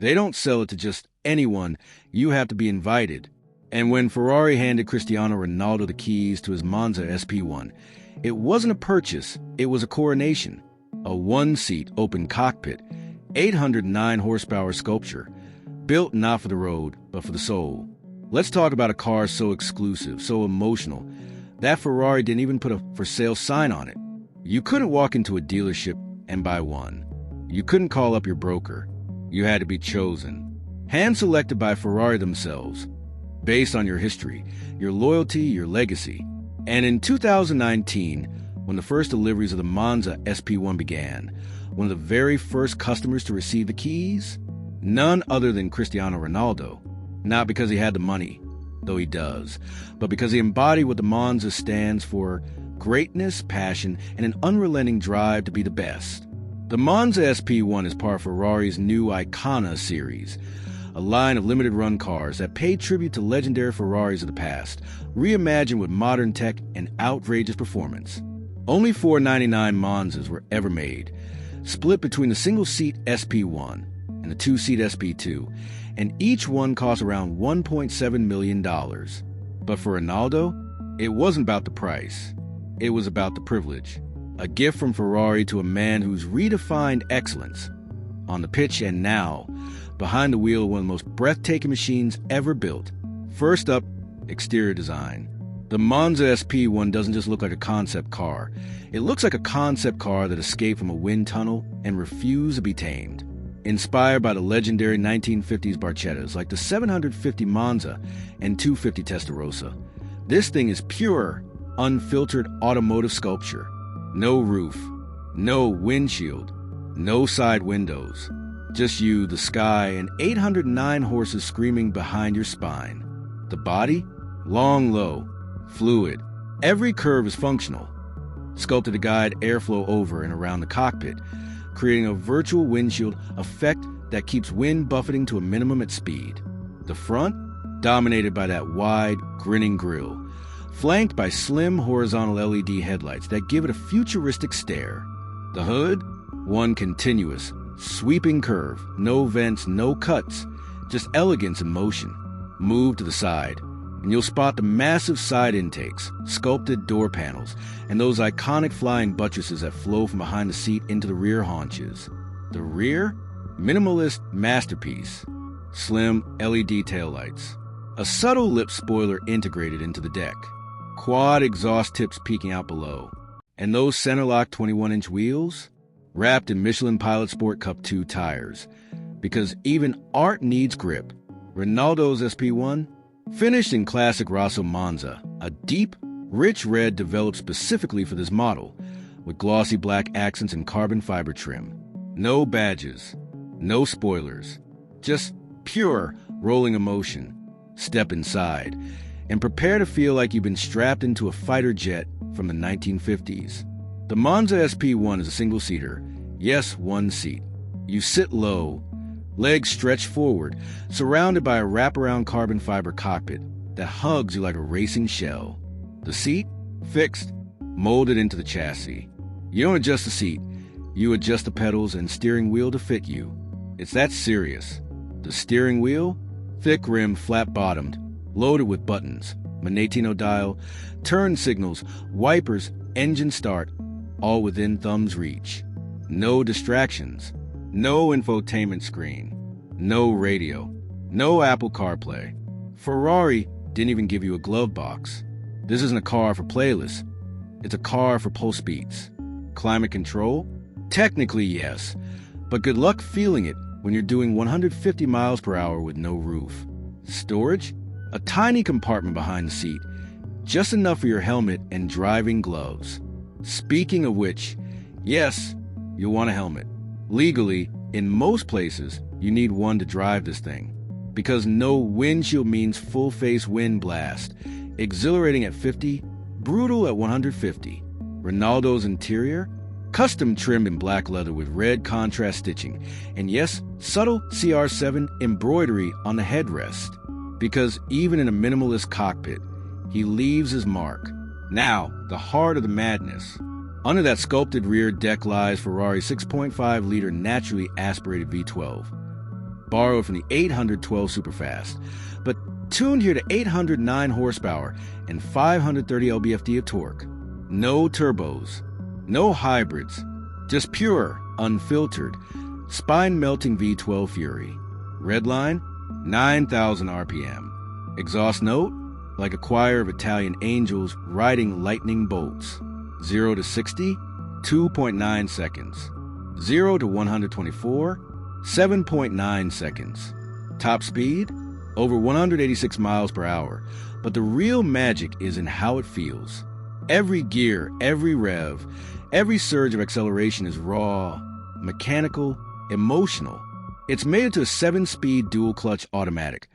They don't sell it to just anyone. You have to be invited. And when Ferrari handed Cristiano Ronaldo the keys to his Monza SP1, it wasn't a purchase, it was a coronation. A one-seat open cockpit, 809 horsepower sculpture, built not for the road, but for the soul. Let's talk about a car so exclusive, so emotional, that Ferrari didn't even put a for sale sign on it. You couldn't walk into a dealership and buy one. You couldn't call up your broker. You had to be chosen, hand-selected by Ferrari themselves, based on your history, your loyalty, your legacy. And in 2019, when the first deliveries of the Monza SP1 began, one of the very first customers to receive the keys, none other than Cristiano Ronaldo. Not because he had the money, though he does, but because he embodied what the Monza stands for: greatness, passion, and an unrelenting drive to be the best. The Monza SP1 is part of Ferrari's new Icona series, a line of limited-run cars that pay tribute to legendary Ferraris of the past, reimagined with modern tech and outrageous performance. Only 499 Monzas were ever made, split between the single-seat SP1 and the two-seat SP2, and each one cost around $1.7 million. But for Ronaldo, it wasn't about the price. It was about the privilege. A gift from Ferrari to a man who's redefined excellence on the pitch and now behind the wheel of one of the most breathtaking machines ever built. First up, exterior design. The Monza SP1 doesn't just look like a concept car. It looks like a concept car that escaped from a wind tunnel and refused to be tamed. Inspired by the legendary 1950s Barchettas like the 750 Monza and 250 Testarossa, this thing is pure, unfiltered automotive sculpture. No roof, no windshield, no side windows. Just you, the sky, and 809 horses screaming behind your spine. The body? Long, low, fluid. Every curve is functional, sculpted to guide airflow over and around the cockpit, creating a virtual windshield effect that keeps wind buffeting to a minimum at speed. The front? Dominated by that wide, grinning grille, flanked by slim horizontal LED headlights that give it a futuristic stare. The hood? One continuous, sweeping curve, no vents, no cuts, just elegance and motion. Move to the side, and you'll spot the massive side intakes, sculpted door panels, and those iconic flying buttresses that flow from behind the seat into the rear haunches. The rear? Minimalist masterpiece. Slim LED taillights. A subtle lip spoiler integrated into the deck. Quad exhaust tips peeking out below. And those center-lock 21-inch wheels? Wrapped in Michelin Pilot Sport Cup 2 tires. Because even art needs grip. Ronaldo's SP1? Finished in classic Rosso Monza, a deep, rich red developed specifically for this model, with glossy black accents and carbon fiber trim. No badges, no spoilers, just pure rolling emotion. Step inside, and prepare to feel like you've been strapped into a fighter jet from the 1950s. The Monza SP1 is a single-seater, yes, one seat. You sit low, legs stretched forward, surrounded by a wraparound carbon fiber cockpit that hugs you like a racing shell. The seat? Fixed, molded into the chassis. You don't adjust the seat, you adjust the pedals and steering wheel to fit you. It's that serious. The steering wheel? Thick rim, flat-bottomed, loaded with buttons, Magnetino dial, turn signals, wipers, engine start, all within thumb's reach. No distractions, no infotainment screen, no radio, no Apple CarPlay. Ferrari didn't even give you a glove box. This isn't a car for playlists. It's a car for pulse beats. Climate control? Technically, yes, but good luck feeling it when you're doing 150 miles per hour with no roof. Storage? A tiny compartment behind the seat, just enough for your helmet and driving gloves. Speaking of which, yes, you'll want a helmet. Legally, in most places, you need one to drive this thing. Because no windshield means full-face wind blast. Exhilarating at 50, brutal at 150. Ronaldo's interior? Custom trimmed in black leather with red contrast stitching, and yes, subtle CR7 embroidery on the headrest. Because even in a minimalist cockpit, he leaves his mark. Now, the heart of the madness. Under that sculpted rear deck lies Ferrari's 6.5-liter naturally aspirated V12. borrowed from the 812 Superfast, but tuned here to 809 horsepower and 530 lb-ft of torque. No turbos, no hybrids, just pure, unfiltered, spine-melting V12 Fury. Redline, 9,000 RPM. Exhaust note, like a choir of Italian angels riding lightning bolts. 0 to 60, 2.9 seconds. 0 to 124, 7.9 seconds. Top speed, over 186 miles per hour. But the real magic is in how it feels. Every gear, every rev, every surge of acceleration is raw, mechanical, emotional. It's made into a 7-speed dual-clutch automatic.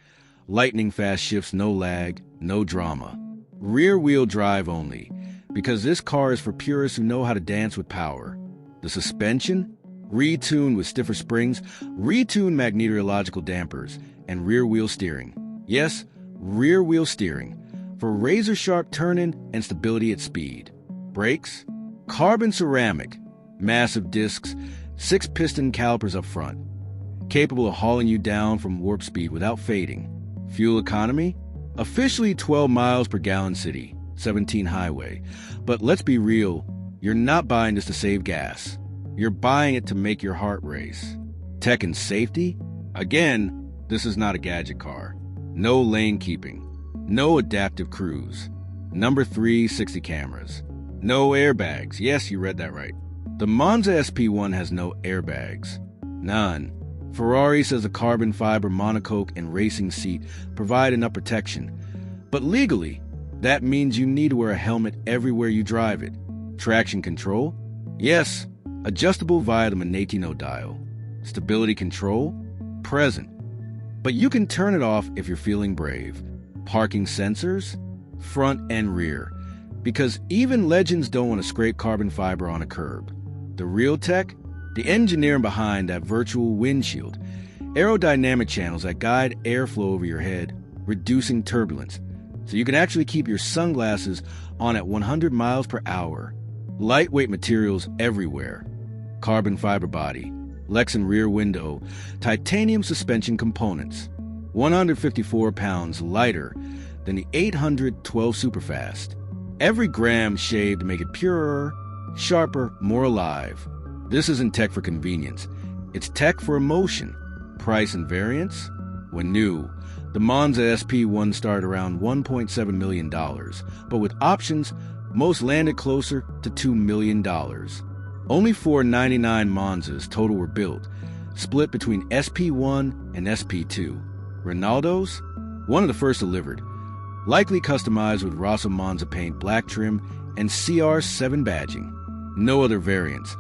Lightning-fast shifts, no lag, no drama. Rear-wheel drive only, because this car is for purists who know how to dance with power. The suspension, retuned with stiffer springs, retuned magnetological dampers, and rear-wheel steering. Yes, rear-wheel steering, for razor-sharp turning and stability at speed. Brakes, carbon ceramic, massive discs, 6-piston calipers up front, capable of hauling you down from warp speed without fading. Fuel economy, officially 12 miles per gallon city, 17 highway. But let's be real, you're not buying this to save gas. You're buying it to make your heart race. Tech and safety? Again, this is not a gadget car. No lane keeping. No adaptive cruise. Number 360 cameras. No airbags. Yes, you read that right. The Monza SP1 has no airbags. None. Ferrari says a carbon fiber monocoque and racing seat provide enough protection. But legally, that means you need to wear a helmet everywhere you drive it. Traction control? Yes, adjustable via the Magnetino dial. Stability control? Present. But you can turn it off if you're feeling brave. Parking sensors? Front and rear. Because even legends don't want to scrape carbon fiber on a curb. The real tech? The engineering behind that virtual windshield. Aerodynamic channels that guide airflow over your head, reducing turbulence, so you can actually keep your sunglasses on at 100 miles per hour. Lightweight materials everywhere. Carbon fiber body, Lexan rear window, titanium suspension components. 154 pounds lighter than the 812 Superfast. Every gram shaved to make it purer, sharper, more alive. This isn't tech for convenience. It's tech for emotion. Price and variance? When new, the Monza SP1 started around $1.7 million, but with options, most landed closer to $2 million. Only 499 Monzas total were built, split between SP1 and SP2. Ronaldo's? One of the first delivered, likely customized with Rosso Monza paint, black trim, and CR7 badging. No other variants.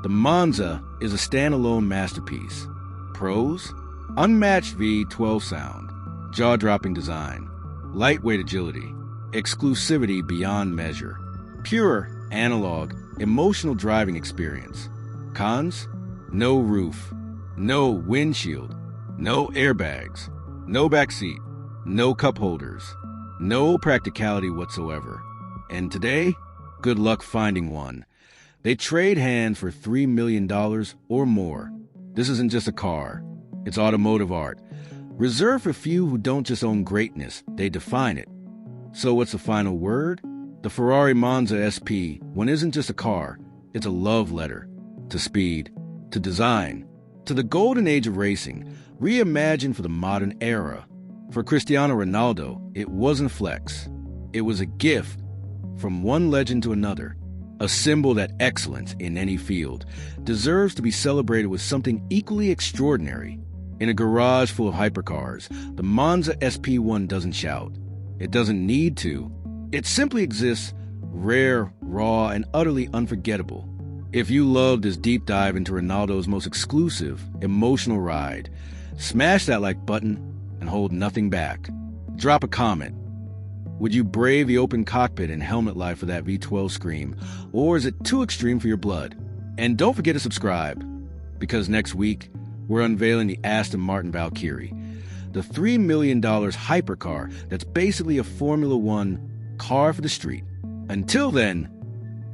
The Monza is a standalone masterpiece. Pros? Unmatched V12 sound, jaw-dropping design, lightweight agility, exclusivity beyond measure, pure, analog, emotional driving experience. Cons? No roof, no windshield, no airbags, no backseat, no cup holders, no practicality whatsoever. And today, good luck finding one. They trade hands for $3 million or more. This isn't just a car. It's automotive art. Reserved for few who don't just own greatness, they define it. So what's the final word? The Ferrari Monza SP1 isn't just a car. It's a love letter. To speed, to design, to the golden age of racing, reimagined for the modern era. For Cristiano Ronaldo, it wasn't flex. It was a gift from one legend to another. A symbol that excellence in any field deserves to be celebrated with something equally extraordinary. In a garage full of hypercars, the Monza SP1 doesn't shout. It doesn't need to. It simply exists, rare, raw, and utterly unforgettable. If you love this deep dive into Ronaldo's most exclusive, emotional ride, smash that like button and hold nothing back. Drop a comment. Would you brave the open cockpit and helmet life for that V12 scream, or is it too extreme for your blood? And don't forget to subscribe, because next week, we're unveiling the Aston Martin Valkyrie, the $3 million hypercar that's basically a Formula One car for the street. Until then,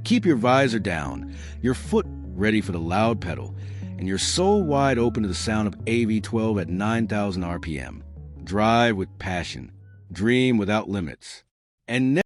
keep your visor down, your foot ready for the loud pedal, and you're so wide open to the sound of AV12 at 9,000 RPM. Drive with passion. Dream without limits. And